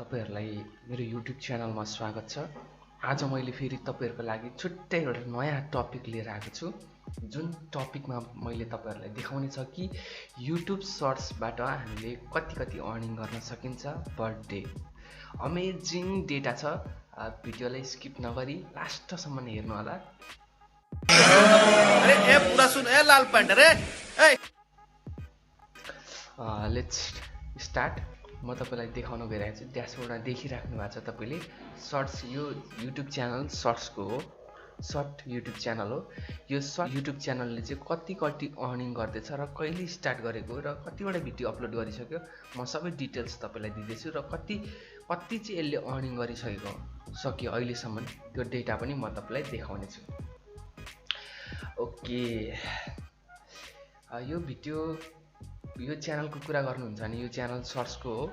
तपाईहरुलाई मेरो YouTube च्यानलमा स्वागत छ। आज मैले फेरि तपाईहरुको लागि छुट्टै एउटा नयाँ टपिक लिएर आएको छु। जुन टपिकमा मैले तपाईहरुलाई देखाउने छ कि YouTube शॉर्ट्सबाट हामीले कति अर्निङ गर्न सकिन्छ पर डे। अमेजिङ डेटा छ। भिडियोलाई स्किप नगरी लास्टसम्म हेर्नु होला। अरे ए पूरा सुन ए लाल पैंट रे ए लेट्स स्टार्ट। म तपाईलाई देखाउन गइरहेको छु। ड्यासबोर्डमा देखिराख्नु भएको छ तपाईले। शॉर्ट्स यो YouTube च्यानल शॉर्ट्सको हो। शॉर्ट YouTube च्यानल हो। यो शॉर्ट YouTube च्यानलले चाहिँ कति अर्निङ गर्दैछ र कहिले स्टार्ट गरेको र कतिवटा भिडियो अपलोड गरिसक्यो म सबै डिटेल्स तपाईलाई दिदैछु र कति चाहिँ यसले अर्निङ गरिसकेको सक्यो अहिलेसम्म त्यो डेटा पनि म तपाईलाई देखाउने छु। ओके, यो च्यानलको कुरा गर्नुहुन्छ भने यो च्यानल शॉर्ट्सको हो।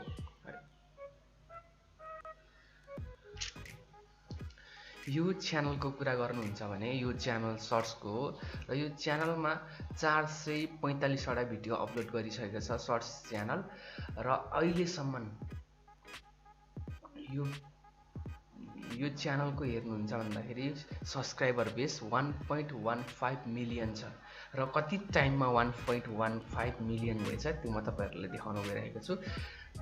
यो च्यानलको कुरा गर्नुहुन्छ भने यो च्यानल शॉर्ट्सको हो र यो च्यानलमा 445 वटा भिडियो अपलोड गरिसकेको छ शॉर्ट्स च्यानल र अहिलेसम्म यो च्यानलको हेर्नुहुन्छ भन्दाखेरि सब्स्क्राइबर बेस 1.15 मिलियन छ र कति टाइममा 1.15 मिलियन भएछ त्यो म तपाईहरुलाई देखाउन गइरहेको छु।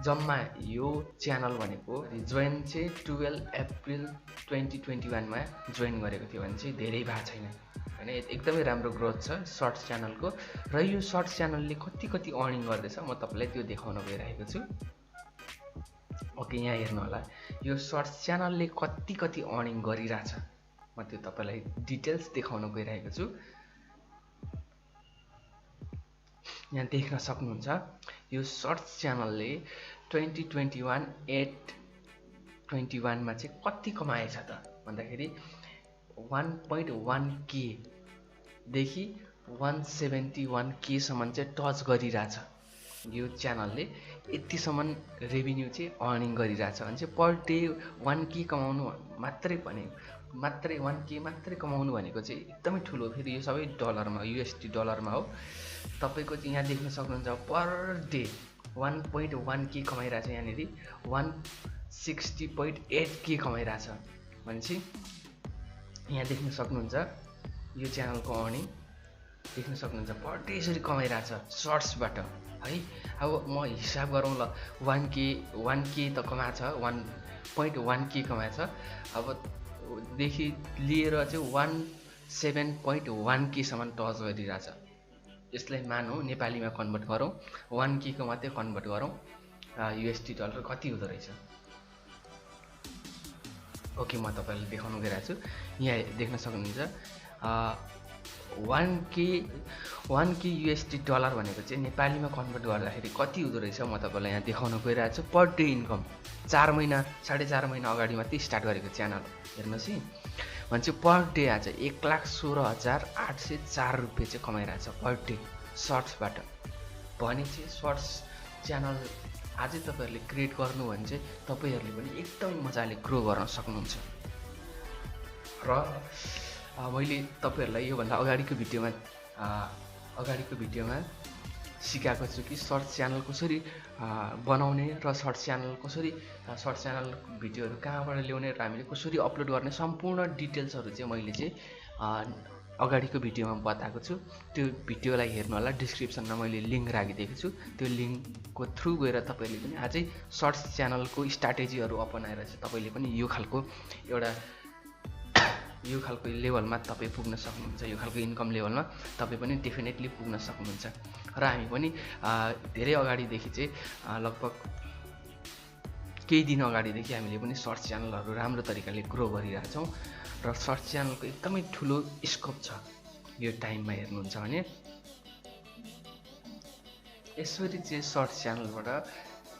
जम्मा यो च्यानल भनेको जोइन चाहिँ 12 अप्रिल 2021 मा जोइन गरेको थियो भने चाहिँ धेरै भएको छैन हैन। एकदमै राम्रो ग्रोथ छ शॉर्ट्स च्यानलको र यो शॉर्ट्स च्यानलले कति अर्निङ गर्दैछ म तपाईलाई त्यो देखाउन गइरहेको छु। ओके, यहाँ हेर्नु होला। यो शॉर्ट्स च्यानलले कति अर्निङ गरिरहेछ म त्यो तपाईलाई डिटेल्स देखाउन गइरहेको छु। यहाँ देख्न सक्नुहुन्छ यो शॉर्ट्स च्यानलले 2021 मा चाहिँ कति कमाएछ त भन्दाखेरि 1.1k देखि 171k सम्म चाहिँ टच गरिरहेछ। यो च्यानलले यतिसम्म रेभिन्यू चाहिँ अर्निङ गरिरहेछ भने चाहिँ पर डे 1k कमाउनु मात्रै 1k मात्रै कमाउनु भनेको चाहिँ एकदमै ठुलो। फेरि यो सबै डलरमा USD डलरमा हो। तपाईको चाहिँ यहाँ देख्न सक्नुहुन्छ पर डे 1.1k कमाइरहेछ। यहाँनिर 160.8k कमाइरहेछ भनेपछि यहाँ देख्न सक्नुहुन्छ यो च्यानलको अर्निङ देख्न सक्नुहुन्छ पर डे यसरी कमाइरहेछ शॉर्ट्सबाट है। अब म हिसाब गरौँ ल 1k त कमाएछ 1.1k कमाएछ। अब देखि लिएर चाहिँ 17.1k सम्म टच गरिरहेछ। यसलाई मानौँ नेपालीमा कन्भर्ट गरौँ 1k को मात्रै कन्भर्ट गरौँ USD डलर कति हुँदो रहेछ। ओके, म तपाईलाई देखाउन गइरहेको छु। यहाँ देख्न सक्नुहुन्छ 1k USD डलर भनेको चाहिँ नेपालीमा कन्भर्ट गर्दाखेरि कति हुँदो रहेछ म तपाईलाई यहाँ देखाउन गइरहेको छु। पर डे इन्कम 4 महिना 4.5 महिना अगाडि मात्रै स्टार्ट गरेको च्यानल हेर्नुहोस् है। भने चाहिँ पर डे आज 1,16,804 रुपियाँ चाहिँ कमाइरहेछ पर डे शॉर्ट्सबाट। भने चाहिँ शॉर्ट्स च्यानल आजै तपाईहरुले क्रिएट गर्नु भने चाहिँ तपाईहरुले पनि एकदमै मजाले ग्रो गर्न सक्नुहुन्छ। र मैले तपाईहरुलाई योभन्दा अगाडिको भिडियोमा सिकाएको छु कि शॉर्ट्स च्यानल कसरी बनाउने र शॉर्ट्स च्यानल भिडियोहरु कहाँबाट ल्याउने र हामीले कसरी अपलोड गर्ने सम्पूर्ण डिटेल्सहरु चाहिँ मैले चाहिँ अगाडिको भिडियोमा बताएको छु। त्यो भिडियोलाई हेर्नु होला। डिस्क्रिप्सनमा मैले लिंक राखिदिएको छु। त्यो लिंकको थ्रु गएर तपाईले पनि अझै शॉर्ट्स च्यानलको स्ट्र्याटेजीहरु अपनाएर चाहिँ तपाईले पनि यो खालको लेभलमा तपाई पुग्न सक्नुहुन्छ। यो खालको इन्कम लेभलमा तपाई पनि डेफिनेटली पुग्न सक्नुहुन्छ। र हामी पनि धेरै अगाडिदेखि चाहिँ लगभग केही दिन अगाडिदेखि हामीले पनि शॉर्ट्स च्यानलहरु राम्रो तरिकाले ग्रो गरिरहेछौं र शॉर्ट्स च्यानलको एकदमै ठुलो स्कोप छ। यो टाइममा हेर्नुहुन्छ भने यसरी चाहिँ शॉर्ट्स च्यानलबाट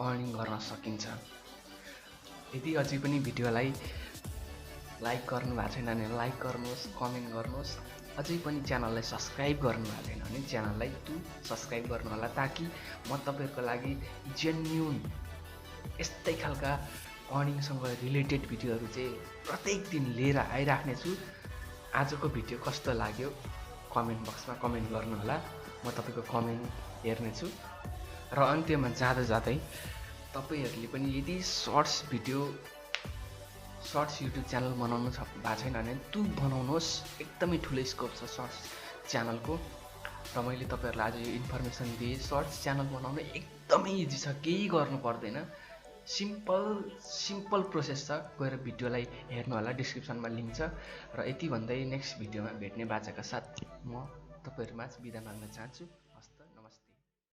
अर्निङ गर्न सकिन्छ। यदि अझै पनि भिडियोलाई लाइक गर्नु भएको छैन भने लाइक गर्नुहोस्, कमेन्ट गर्नुहोस्। अझै पनि च्यानललाई सब्स्क्राइब गर्नु भएको छैन भने च्यानललाई सब्स्क्राइब गर्नु होला ताकि म तपाईहरुको लागि जेन्युन यस्तै खालका अर्निङसँग रिलेटेड भिडियोहरु चाहिँ प्रत्येक दिन लिएर आइराख्ने छु। आजको भिडियो कस्तो लाग्यो कमेन्ट बक्समा कमेन्ट गर्नु होला। म तपाईको कमेन्ट हेर्ने छु र अन्त्यमा जाँदै तपाईहरुले पनि यदि सर्ट्स युट्युब च्यानल बनाउनु भएको छैन भने त्यो बनाउनुहोस्। एकदमै ठुलो स्कोप छ सर्ट्स च्यानलको। र मैले तपाईहरुलाई आज यो इन्फर्मेसन दिएँ। सर्ट्स च्यानल बनाउन एकदमै इजी छ, केही गर्नु पर्दैन। सिम्पल प्रोसेस छ। गएर भिडियोलाई हेर्नु होला, डिस्क्रिप्सनमा लिंक छ। र यति भन्दै नेक्स्ट भिडियोमा भेट्ने बाचाका साथ म तपाईहरुमाझ बिदा माग्न चाहन्छु।